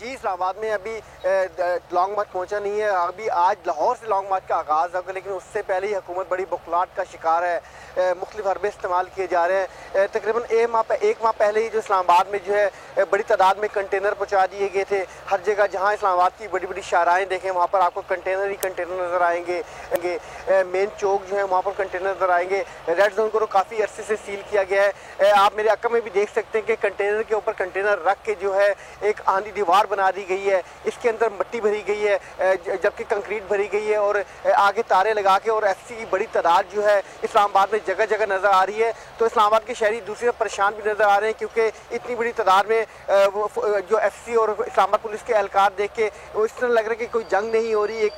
जी इस्लाम आबाद में अभी लॉन्ग मार्च पहुंचा नहीं है। अभी आज लाहौर से लॉन्ग मार्च का आगाज़ होगा, लेकिन उससे पहले ही हुकूमत बड़ी बौखलाहट का शिकार है। मुख्तलिफ हरबे इस्तेमाल किए जा रहे हैं। तकरीबन एक माह पहले ही जो इस्लामाबाद में जो है बड़ी तादाद में कंटेनर पहुंचा दिए गए थे। हर जगह जहां इस्लामाबाद की बड़ी बड़ी शाहराएं देखें वहां पर आपको कंटेनर ही कंटेनर नज़र आएंगे। मेन चौक जो है वहाँ पर कंटेनर नज़र आएंगे। रेड जोन को काफ़ी अरसे से सील किया गया है। आप मेरे अक्का में भी देख सकते हैं कि कंटेनर के ऊपर कंटेनर रख के जो है एक आंधी दीवार बना दी गई है। इसके अंदर मिट्टी भरी गई है, जबकि कंक्रीट भरी गई है और आगे तारे लगा के, और एफसी की बड़ी तादाद जो है इस्लामाबाद में जगह जगह नज़र आ रही है। तो इस्लामाबाद के शहरी दूसरी तरफ परेशान भी नज़र आ रहे हैं, क्योंकि इतनी बड़ी तादाद में जो एफसी और इस्लामाबाद पुलिस के एहलकार देख के वो इस तरह लग रहा है कि कोई जंग नहीं हो रही।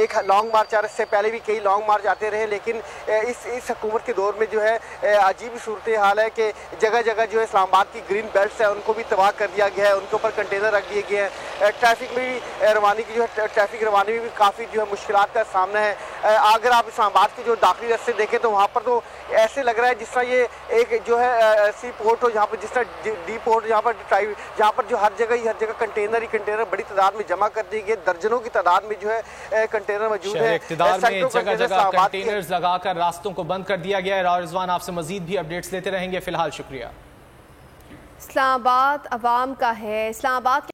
एक लॉन्ग मार्च आ रहा है। इससे पहले भी कई लॉन्ग मार्च आते रहे, लेकिन इस हुकूमत के दौर में जो है अजीब सूरत हाल है कि जगह जगह जो है इस्लामाबाद की ग्रीन बेल्ट्स है उनको भी तबाह कर दिया गया है, उनके ऊपर कंटेनर रख दिए गए हैं। ट्रैफिक में भी रवानी की जो है ट्रैफिक रवानी में भी काफ़ी जो है मुश्किलात का सामना है। अगर आप इस्लामाबाद के जो दाखिली रास्ते देखें तो वहाँ पर तो ऐसे लग रहा है जिस तरह ये एक जो है सी पोर्ट हो, जहाँ पर जिस तरह डी पोर्ट, जहाँ पर जो हर जगह कंटेनर ही कंटेनर बड़ी तादाद में जमा कर दिए गए। दर्जनों की तादाद में जो है कंटेनर मौजूद है। इक़्तिदार में जगह जगह कंटेनर्स लगाकर रास्तों को बंद कर दिया गया है। रिजवान आपसे मजीद भी अपडेट्स लेते रहेंगे। फिलहाल शुक्रिया। इस्लामाबाद अवाम का है। इस्लामाबाद